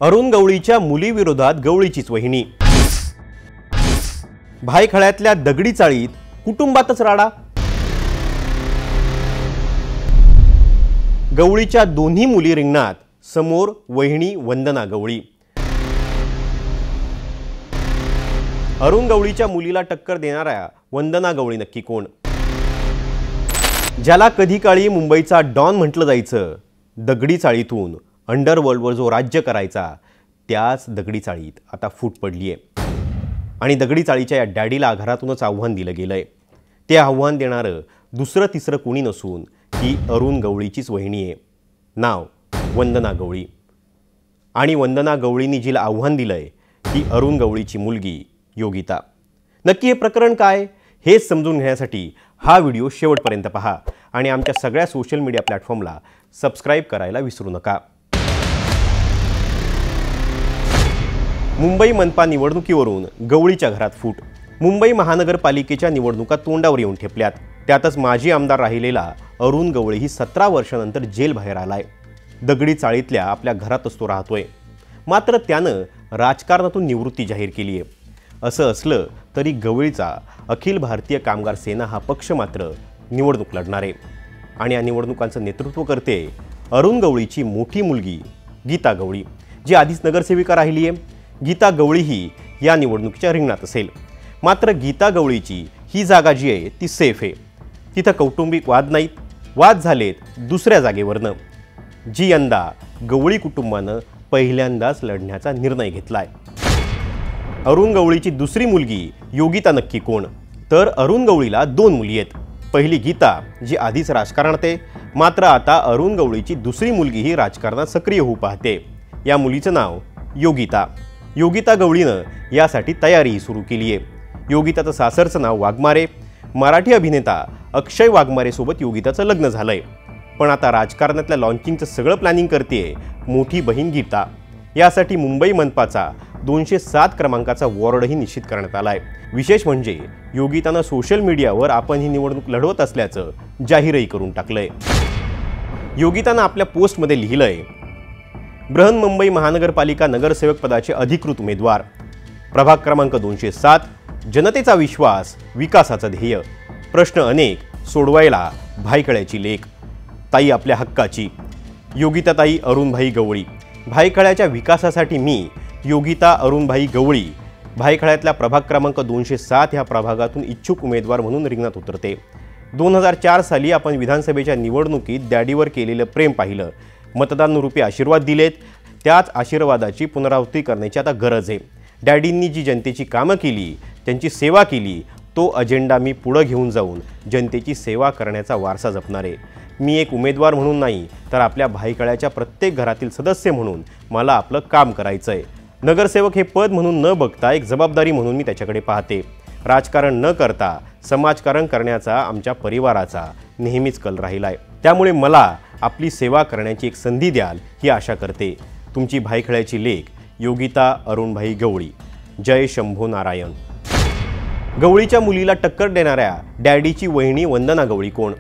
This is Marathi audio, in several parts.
अरुण गवळीच्या मुलीविरोधात गवळीचीच वहिनी। भायखळ्यातल्या दगडी चाळीत कुटुंबातच राडा। गवळीच्या दोन्ही मुली रिंगणात, समोर वहिनी वंदना गवळी। अरुण गवळीच्या मुलीला टक्कर देणाऱ्या वंदना गवळी नक्की कोण? ज्याला कधी काळी मुंबईचा डॉन म्हटलं जायचं, दगडी चाळीतून अंडरवर्ल्डवर जो राज्य करायचा, त्याच दगडी चाळीत आता फूट पडली आहे। आणि दगडी चाळीच्या या डॅडीला घरातूनच आव्हान दिलं गेलंय। ते आव्हान देणारं दुसरं तिसरं कोणी नसून ही अरुण गवळीचीच वहिनी आहे। नाव वंदना गवळी। आणि वंदना गवळींनी जिला आव्हान दिलंय ती अरुण गवळीची मुलगी योगिता। नक्की हे प्रकरण काय हे समजून घेण्यासाठी हा व्हिडिओ शेवटपर्यंत पहा आणि आमच्या सगळ्या सोशल मीडिया प्लॅटफॉर्मला सबस्क्राइब करायला विसरू नका। मुंबई मनपा निवडणुकीवरून गवळीच्या घरात फूट। मुंबई महानगरपालिकेच्या निवडणुका तोंडावर येऊन ठेपल्यात। त्यातच माजी आमदार राहिलेला अरुण गवळी ही 17 वर्षांनंतर जेल बाहेर आलाय। दगडी चाळीतल्या आपल्या घरातच तो राहतोय। मात्र त्यानं राजकारणातून निवृत्ती जाहीर केली आहे। असं असलं तरी गवळीचा अखिल भारतीय कामगार सेना हा पक्ष मात्र निवडणूक लढणार आहे। आणि या निवडणुकांचं नेतृत्व करते अरुण गवळीची मोठी मुलगी गीता गवळी, जी आधीच नगरसेविका राहिली आहे। गीता गवळी ही या निवडणुकीच्या रिंगणात असेल। मात्र गीता गवळीची ही जागा जी आहे ती सेफ आहे। तिथं कौटुंबिक वाद नाहीत, वाद झालेत दुसऱ्या जागेवरनं, जी यंदा गवळी कुटुंबानं पहिल्यांदाच लढण्याचा निर्णय घेतलाय। अरुण गवळीची दुसरी मुलगी योगिता नक्की कोण? तर अरुण गवळीला 2 मुली आहेत। पहिली गीता, जी आधीच राजकारणात आहे, मात्र आता अरुण गवळीची दुसरी मुलगी ही राजकारणात सक्रिय होऊ पाहते। या मुलीचं नाव योगिता। योगिता गवळीनं यासाठी तयारीही सुरू केली आहे। योगिताचं सासरचं नाव वाघमारे। मराठी अभिनेता अक्षय वाघमारे सोबत योगिताचं लग्न झालंय। पण आता राजकारणातल्या लॉन्चिंगचं सगळं प्लॅनिंग करते मोठी बहीण गीता। यासाठी मुंबई मनपाचा 207 क्रमांकाचा वॉर्डही निश्चित करण्यात आलाय। विशेष म्हणजे योगितानं सोशल मीडियावर आपण ही निवडणूक लढवत असल्याचं जाहीरही करून टाकलंय। योगितानं आपल्या पोस्टमध्ये लिहिलंय, बृहन्मुंबई महानगरपालिका नगरसेवक पदाचे अधिकृत उमेदवार, प्रभाग क्रमांक 207, जनतेचा विश्वास, विकासाचं ध्येय, प्रश्न अनेक, सोडवायला भायखळ्याची लेक, ताई आपल्या हक्काची, योगिताताई अरुणभाई गवळी। भायखळ्याच्या विकासासाठी मी योगिता अरुणभाई गवळी भायखळ्यातल्या प्रभाग क्रमांक 207 ह्या प्रभागातून इच्छुक उमेदवार म्हणून रिंगणात उतरते। 2004 साली आपण विधानसभेच्या निवडणुकीत डॅडीवर केलेलं प्रेम पाहिलं, मतदानरूपी आशीर्वाद दिलेत, त्याच आशीर्वादाची पुनरावृत्ती करण्याची आता गरज आहे। डॅडींनी जी जनतेची कामं केली, त्यांची सेवा केली, तो अजेंडा मी पुढे घेऊन जाऊन जनतेची सेवा करण्याचा वारसा जपणार आहे। मी एक उमेदवार म्हणून नाही, तर आपल्या भायखळ्याच्या प्रत्येक घरातील सदस्य म्हणून मला आपलं काम करायचं आहे। नगरसेवक हे पद म्हणून न बघता एक जबाबदारी म्हणून मी त्याच्याकडे पाहते। राजकारण न करता समाजकारण करण्याचा आमच्या परिवाराचा नेहमीच कल राहिला आहे। त्यामुळे मला आपली सेवा करण्याची एक संधी द्याल ही आशा करते। तुमची भायखळ्याची लेक योगिता अरुणभाई गवळी। जय शंभो नारायण। गवळीच्या मुलीला टक्कर देणाऱ्या डॅडीची वहिनी वंदना गवळी कोण?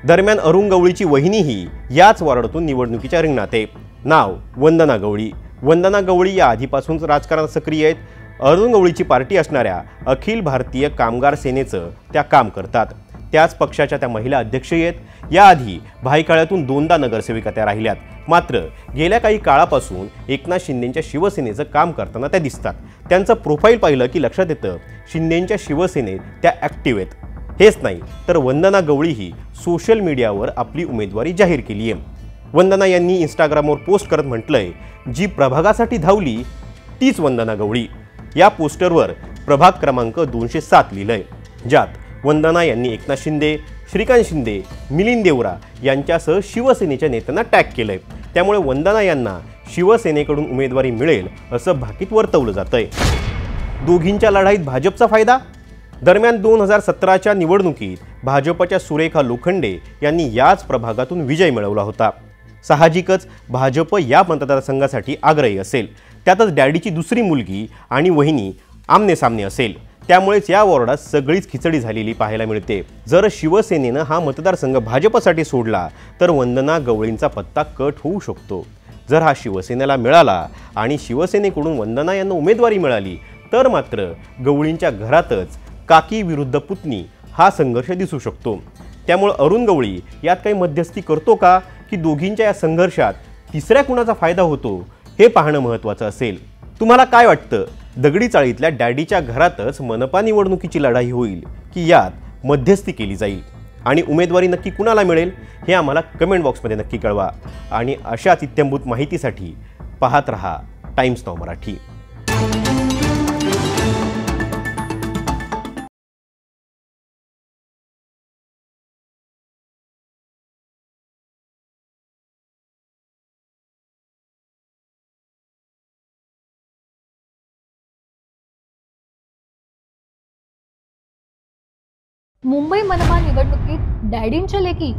दरम्यान अरुण गवळीची वहिनी ही याच वॉर्डातून निवडणुकीच्या रिंगणात आहे। नाव वंदना गवळी। वंदना गवळी या आधीपासूनच राजकारणात सक्रिय आहेत। अरुण गवळीची पार्टी असणाऱ्या अखिल भारतीय कामगार सेनेचं त्या काम करतात। त्याच पक्षाच्या त्या महिला अध्यक्षही आहेत। याआधी भायखळ्यातून 2दा नगरसेविका त्या राहिल्यात। मात्र गेल्या काही काळापासून एकनाथ शिंदेंच्या शिवसेनेचं काम करताना त्या दिसतात। त्यांचं प्रोफाईल पाहिलं की लक्षात येतं शिंदेंच्या शिवसेनेत त्या ॲक्टिव्ह आहेत। हेच नाही तर वंदना गवळी ही सोशल मीडियावर आपली उमेदवारी जाहीर केली आहे। वंदना यांनी इंस्टाग्रामवर पोस्ट करत म्हटलंय, जी प्रभागासाठी धावली तीच वंदना गवळी। या पोस्टरवर प्रभाग क्रमांक 207 लिहिलंय, ज्यात वंदना यांनी एकनाथ शिंदे, श्रीकांत शिंदे, मिलिंद देवरा यांच्यासह शिवसेनेच्या नेत्यांना टॅग केलंय। त्यामुळे वंदना यांना शिवसेनेकडून उमेदवारी मिळेल असं भाकीत वर्तवलं जातंय। दोघींच्या लढाईत भाजपचा फायदा? दरम्यान 2017च्या निवडणुकीत भाजपच्या सुरेखा लोखंडे यांनी याच प्रभागातून विजय मिळवला होता। साहजिकच भाजप या मतदारसंघासाठी आग्रही असेल। त्यातच डॅडीची दुसरी मुलगी आणि वहिनी आमने सामने असेल। त्यामुळेच या वॉर्डात सगळीच खिचडी झालेली पाहायला मिळते। जर शिवसेनेनं हा मतदारसंघ भाजपसाठी सोडला तर वंदना गवळींचा पत्ता कट होऊ शकतो। जर हा शिवसेनेला मिळाला आणि शिवसेनेकडून वंदना यांना उमेदवारी मिळाली तर मात्र गवळींच्या घरातच काकी विरुद्ध पुतणी हा संघर्ष दिसू शकतो। त्यामुळे अरुण गवळी यात काही मध्यस्थी करतो का की दोघींच्या या संघर्षात तिसऱ्या कुणाचा फायदा होतो हे पाहणं महत्त्वाचं असेल। तुम्हाला काय वाटतं, दगडी चाळीतल्या डॅडीच्या घरातच मनपा निवडणुकीची लढाई होईल की यात मध्यस्थी केली जाईल आणि उमेदवारी नक्की कुणाला मिळेल हे आम्हाला कमेंट बॉक्समध्ये नक्की कळवा। आणि अशाच इत्थंभूत माहितीसाठी पाहत रहा टाइम्स नाऊ मराठी। मुंबई मनपा निवडणुकीत डॅडींच्या लेकी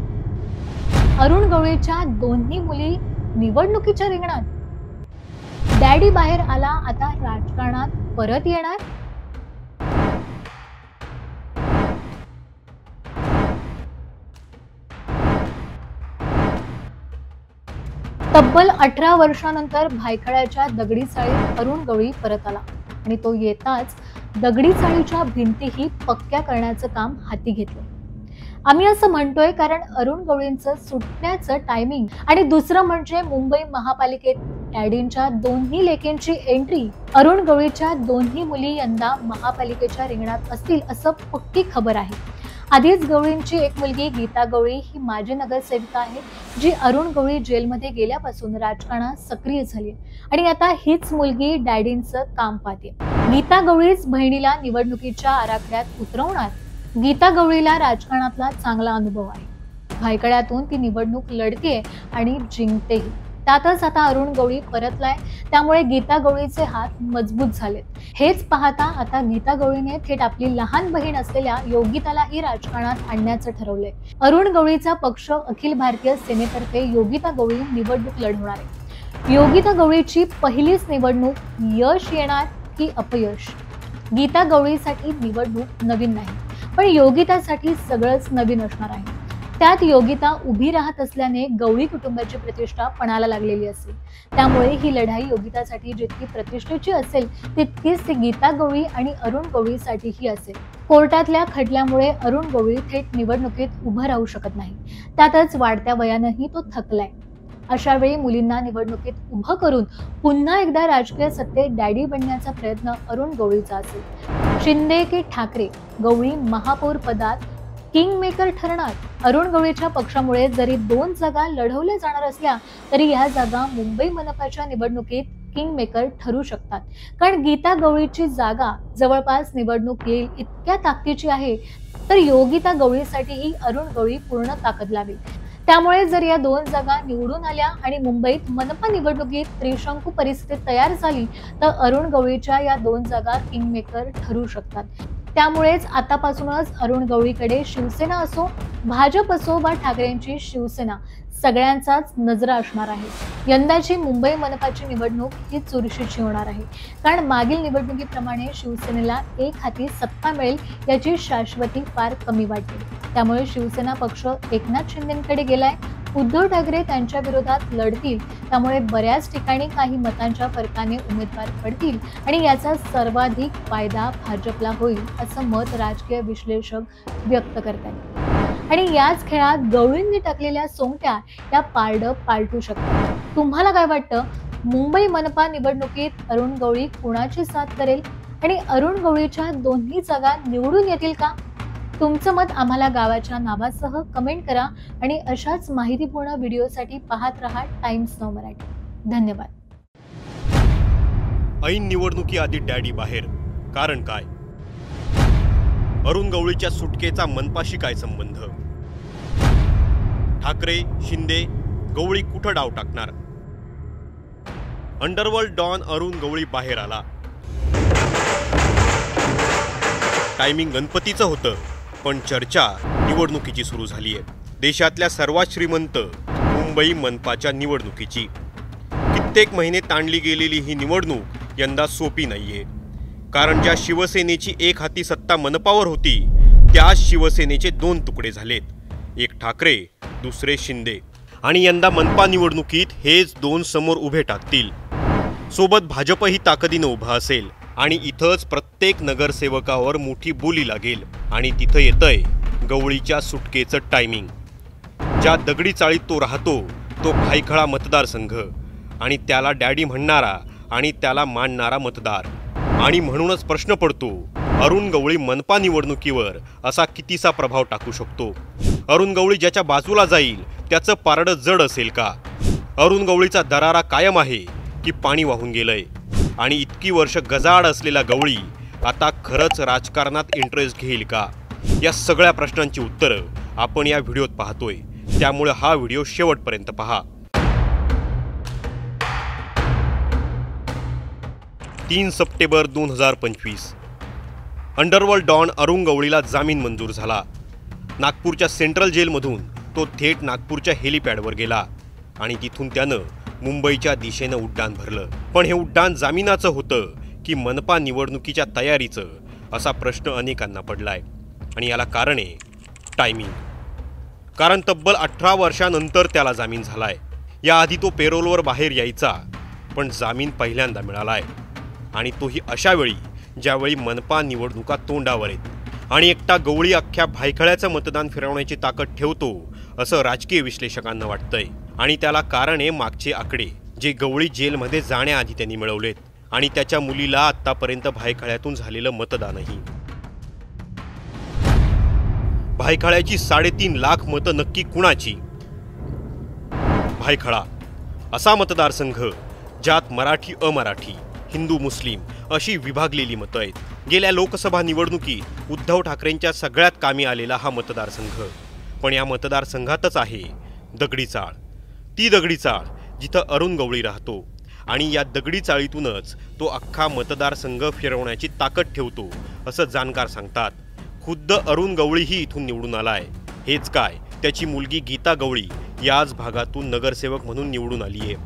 अरुण गवळीच्या दोन्ही मुली निवडणुकीच्या रिंगणात। डॅडी बाहेर आला, आता राजकारणात परत येणार? तब्बल 18 वर्षांनंतर भायखळ्याच्या दगडी चाळीत अरुण गवळी परत आला आणि तो येताच दगडी चाळीच्या भिंतीही पक्क्या करण्याचं काम हाती घेतलं। आम्ही असं म्हणतोय कारण अरुण गवळींचं सुटण्याचं टायमिंग आणि दुसरं म्हणजे मुंबई महापालिकेत डॅडींच्या दोन्ही लेकींची एंट्री। अरुण गवळीच्या दोन्ही मुली यंदा महापालिकेच्या रिंगणात असतील असं पक्की खबर आहे। आधीच गवळींची एक मुलगी गीता गवळी ही माजी नगरसेविका आहे, जी अरुण गवळी जेलमध्ये गेल्यापासून राजकारणात सक्रिय झाली आणि आता हीच मुलगी डॅडींचं काम पाहते। गीता गवळीच बहिणीला निवडणुकीच्या आराखड्यात उतरवणार। गीता गवळीला राजकारणातला चांगला अनुभव आहे, भायखळ्यातून ती निवडणूक लढतेय आणि जिंकतेही। त्यातच आता अरुण गवळी परतलाय, त्यामुळे गीता गवळीचे हात मजबूत झालेत। हेच पाहता आता गीता गवळीने थेट आपली लहान बहीण असलेल्या योगितालाही राजकारणात आणण्याचं ठरवलंय। अरुण गवळीचा पक्ष अखिल भारतीय सेनेतर्फे योगिता गवळी निवडणूक लढवणार आहे। योगिता गवळीची पहिलीच निवडणूक, यश येणार की अपयश? गीता गवळीसाठी निवडणूक नवीन नाही, पण योगितासाठी सगळंच नवीन असणार आहे। त्यात योगिता उभी राहत असल्याने गवळी कुटुंबाची प्रतिष्ठा पणाला लागलेली असेल, त्यामुळे ही लढाई योगितासाठी जितकी प्रतिष्ठेची असेल तितकीच ती गीता गवळी आणि अरुण गवळीसाठीही असेल। कोर्टातल्या खटल्यामुळे अरुण गवळी थेट निवडणुकीत उभं राहू शकत नाही, त्यातच वाढत्या वयानंही तो थकलाय। अशा वेळी मुलींना निवडणुकीत उभं करून पुन्हा एकदा राजकीय सत्तेत डॅडी बनण्याचा प्रयत्न अरुण गवळीचा असेल। शिंदे की ठाकरे, गवळी महापौर पदात किंग मेकर ठरणार? अरुण गवळीच्या पक्षामुळे जरी 2 जागा लढवल्या जाणार असल्या तरी या जागा मुंबई मनपाच्या निवडणुकीत किंग मेकर ठरू शकतात, कारण गीता गवळीची जागा जवळपास निवडणूक येईल इतक्या ताकदीची आहे। तर योगिता गवळीसाठीही अरुण गवळी पूर्ण ताकद लावेल। त्यामुळे जर या 2 जागा निवडून आल्या आणि मुंबईत मनपा निवडणुकीत त्रिशंकू परिस्थिती तयार झाली तर अरुण गवळीच्या या 2 जागा किंग मेकर ठरू शकतात। त्यामुळेच आतापासूनच अरुण गवळीकडे शिवसेना असो, भाजप असो वा ठाकरेंची शिवसेना सगळ्यांचाच नजरा असणार आहे। यंदाची मुंबई मनपाची निवडणूक ही चुरशीची होणार आहे, कारण मागील निवडणुकीप्रमाणे शिवसेनेला एक हाती सत्ता मिळेल याची शाश्वती फार कमी वाटते। त्यामुळे शिवसेना पक्ष एकनाथ शिंदेंकडे गेलाय। उद्धव ठाकरे त्यांच्या विरोधात लढतील, त्यामुळे बऱ्याच ठिकाणी काही मतांच्या फरकाने उमेदवार पडतील आणि याचा सर्वाधिक फायदा भाजपला होईल असं मत राजकीय विश्लेषक व्यक्त करतात। आणि याच खेळात गवळींनी टाकलेल्या सोंगट्या या पारडं पालटू शकतात। तुम्हाला काय वाटतं, मुंबई मनपा निवडणुकीत अरुण गवळी कुणाची साथ करेल आणि अरुण गवळीच्या दोन्ही जागा निवडून येतील का? तुमचं मत आम्हाला गावाच्या नावासह कमेंट करा आणि अशाच माहितीपूर्ण व्हिडिओसाठी पाहत रहा टाइम्स नाऊ मराठी। धन्यवाद। ऐन निवडणुकीआधी डॅडी बाहेर, कारण काय? अरुण गवळीच्या सुटकेचा मनपाशी काय संबंध? ठाकरे, शिंदे, गवळी कुठं डाव टाकणार? अंडरवर्ल्ड डॉन अरुण गवळी बाहेर आला। टायमिंग गणपतीचं होतं, पण चर्चा निवडणुकीची सुरू झाली आहे। देशातल्या सर्वात श्रीमंत मुंबई मनपाच्या निवडणुकीची कित्येक महिने ताणली गेलेली ही निवडणूक यंदा सोपी नाहीये, कारण ज्या शिवसेनेची एक हाती सत्ता मनपावर होती त्याच शिवसेनेचे 2 तुकडे झालेत, एक ठाकरे, दुसरे शिंदे। आणि यंदा मनपा निवडणुकीत हेच दोन समोर उभे टाकतील। सोबत भाजपही ताकदीने उभा असेल आणि इथंच प्रत्येक नगरसेवकावर मोठी बोली लागेल। आणि तिथं येतंय गवळीच्या सुटकेचं टायमिंग। ज्या दगडी चाळीत तो राहतो तो भायखळा मतदारसंघ आणि त्याला डॅडी म्हणणारा आणि त्याला मानणारा मतदार। आणि म्हणूनच प्रश्न पडतो, अरुण गवळी मनपा निवडणुकीवर असा कितीसा प्रभाव टाकू शकतो? अरुण गवळी ज्याच्या बाजूला जाईल त्याचं पारडं जड असेल का? अरुण गवळीचा दरारा कायम आहे की पाणी वाहून गेलंय? आणि इतकी वर्ष गजाआड असलेला गवळी आता खरंच राजकारणात इंटरेस्ट घेईल का? या सगळ्या प्रश्नांची उत्तरं आपण या व्हिडिओत पाहतोय, त्यामुळे हा व्हिडिओ शेवटपर्यंत पहा। 3 सप्टेंबर 2025 अंडरवर्ल्ड डॉन अरुण गवळीला जामीन मंजूर झाला। नागपूरच्या सेंट्रल जेलमधून तो थेट नागपूरच्या हेलिपॅडवर गेला आणि तिथून त्यानं मुंबईच्या दिशेनं उड्डाण भरलं। पण हे उड्डाण जामिनाचं होतं की मनपा निवडणुकीच्या तयारीचं, असा प्रश्न अनेकांना पडलाय। आणि याला कारण आहे टायमिंग। कारण तब्बल 18 वर्षांनंतर त्याला जामीन झालाय। याआधी तो पेरोलवर बाहेर यायचा, पण जामीन पहिल्यांदा मिळालाय आणि तोही अशा वेळी ज्यावेळी मनपा निवडणुका तोंडावर आहेत आणि एकटा गवळी अख्ख्या भायखळ्याचं मतदान फिरवण्याची ताकद ठेवतो असं राजकीय विश्लेषकांना वाटतंय। आणि त्याला कारण आहे मागचे आकडे, जे गवळी जेलमध्ये जाण्याआधी त्यांनी मिळवलेत आणि त्याच्या मुलीला आतापर्यंत भायखळ्यातून झालेलं मतदानही। भायखळ्याची 3.5 लाख मतं नक्की कुणाची? भायखळा असा मतदारसंघ ज्यात मराठी अमराठी, हिंदू मुस्लिम अशी विभागलेली मतं आहेत। गेल्या लोकसभा निवडणुकीत उद्धव ठाकरेंच्या सगळ्यात कामी आलेला हा मतदारसंघ। पण या मतदारसंघातच आहे दगडी चाळ, ती दगडी चाळ जिथं अरुण गवळी राहतो आणि या दगडी चाळीतूनच तो अख्खा मतदारसंघ फिरवण्याची ताकद ठेवतो असं जाणकार सांगतात। खुद्द अरुण गवळीही इथून निवडून आलाय। हेच काय, त्याची मुलगी गीता गवळी याच भागातून नगरसेवक म्हणून निवडून आली आहे।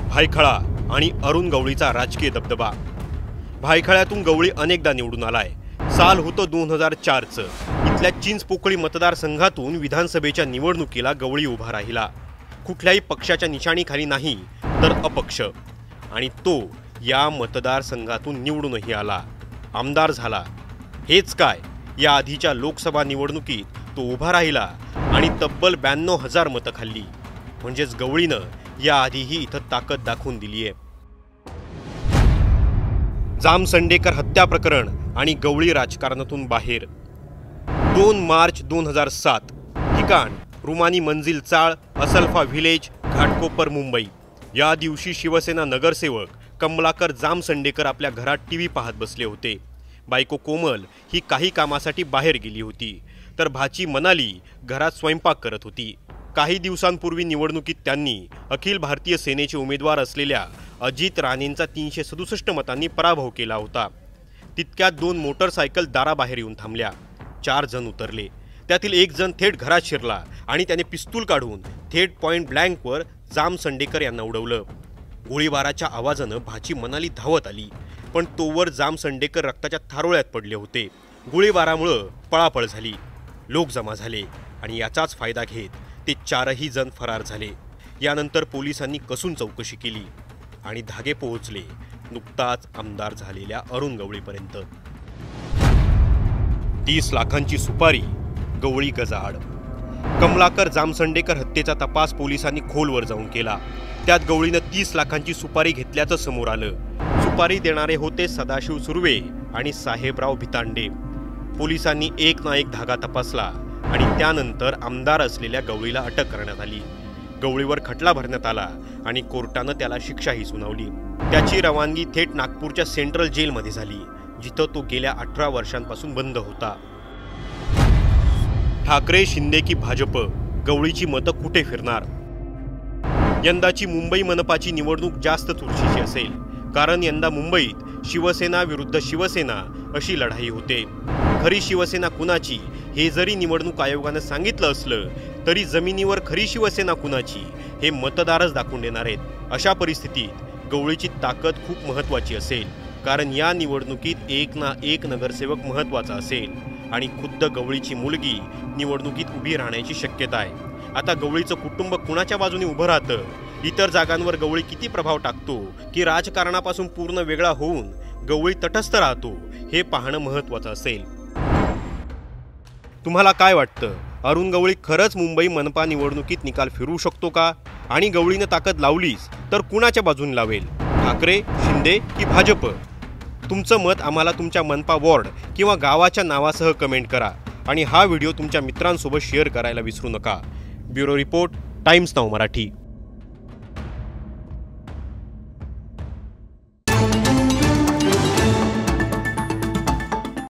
भायखळा आणि अरुण गवळीचा राजकीय दबदबा। भायखळ्यातून गवळी अनेकदा निवडून आलाय। साल होतं 2004चं। इथल्या चिंचपोकळी मतदारसंघातून विधानसभेच्या निवडणुकीला गवळी उभा राहिला। कुठल्याही पक्षाच्या निशाणीखाली नाही तर अपक्ष, आणि तो या मतदारसंघातून निवडूनही आला, आमदार झाला। हेच काय, या आधीच्या लोकसभा निवडणुकीत तो उभा राहिला आणि तब्बल 92,000 मतं खाल्ली। म्हणजेच गवळीनं याआधीही इथं ताकद दाखवून दिली आहे। जाम संडेकर हत्या प्रकरण आणि गवळी राजकारणातून बाहेर। 2 मार्च 2007 ठिकाण रुमानी मंजिल चाळ, असलफा व्हिलेज, घाटकोपर, मुंबई। या दिवशी शिवसेना नगरसेवक कमलाकर जाम संडेकर आपल्या घरात टीव्ही पाहत बसले होते। बायको कोमल ही काही कामासाठी बाहेर गेली होती, तर भाची मनाली घरात स्वयंपाक करत होती। काही दिवसांपूर्वी निवडणुकीत त्यांनी अखिल भारतीय सेनेचे उमेदवार असलेल्या अजित राणेंचा 367 मतांनी पराभव केला होता। तितक्यात 2 मोटरसायकल दाराबाहेर येऊन थांबल्या। 4 जण उतरले, त्यातील एक जण थेट घरात शिरला आणि त्याने पिस्तूल काढून थेट पॉइंट ब्लँकवर जाम संडेकर यांना उडवलं। गोळीबाराच्या आवाजानं भाची मनाली धावत आली, पण तोवर जाम संडेकर रक्ताच्या थारोळ्यात पडले होते। गोळीबारामुळं पळापळ झाली, लोक जमा झाले आणि याचाच फायदा घेत ते 4ही जण फरार झाले। यानंतर पोलिसांनी कसून चौकशी केली आणि धागे पोहोचले नुकताच आमदार झालेल्या अरुण गवळीपर्यंत। 30 लाखांची सुपारी, गवळी गजाआड। कमलाकर जामसंडेकर हत्येचा तपास पोलिसांनी खोलवर जाऊन केला। त्यात गवळीनं 30 लाखांची सुपारी घेतल्याचं समोर आलं। सुपारी देणारे होते सदाशिव सुर्वे आणि साहेबराव भितांडे। पोलिसांनी एक ना एक धागा तपासला आणि त्यानंतर आमदार असलेल्या गवळीला अटक करण्यात आली। गवळीवर खटला भरण्यात आला आणि कोर्टानं त्याला शिक्षाही सुनावली। त्याची रवानगी थेट नागपूरच्या सेंट्रल जेलमध्ये झाली, जिथं तो गेल्या 18 वर्षांपासून बंद होता। ठाकरे शिंदे की भाजप, गवळीची मतं कुठे फिरणार? यंदाची मुंबई मनपाची निवडणूक जास्त चुरशीची असेल, कारण यंदा मुंबईत शिवसेना विरुद्ध शिवसेना अशी लढाई होते। खरी शिवसेना कुणाची हे जरी निवडणूक आयोगानं सांगितलं असलं तरी जमिनीवर खरी शिवसेना कुणाची हे मतदारच दाखवून देणार आहेत। अशा परिस्थितीत गवळीची ताकद खूप महत्त्वाची असेल, कारण या निवडणुकीत एक ना एक नगरसेवक महत्त्वाचा असेल आणि खुद्द गवळीची मुलगी निवडणुकीत उभी राहण्याची शक्यता आहे। आता गवळीचं कुटुंब कुणाच्या बाजूने उभं राहतं, इतर जागांवर गवळी किती प्रभाव टाकतो की राजकारणापासून पूर्ण वेगळा होऊन गवळी तटस्थ राहतो, हे पाहणं महत्त्वाचं असेल. तुम्हाला काय वाटतं, अरुण गवळी खरंच मुंबई मनपा निवडणुकीत निकाल फिरवू शकतो का? आणि गवळीनं ताकद लावलीच तर कुणाच्या बाजूने लावेल, ठाकरे, शिंदे की भाजप? तुमचं मत आम्हाला तुमच्या मनपा वॉर्ड किंवा गावाच्या नावासह कमेंट करा आणि हा व्हिडिओ तुमच्या मित्रांसोबत शेअर करायला विसरू नका. Bureau report, times now Marathi.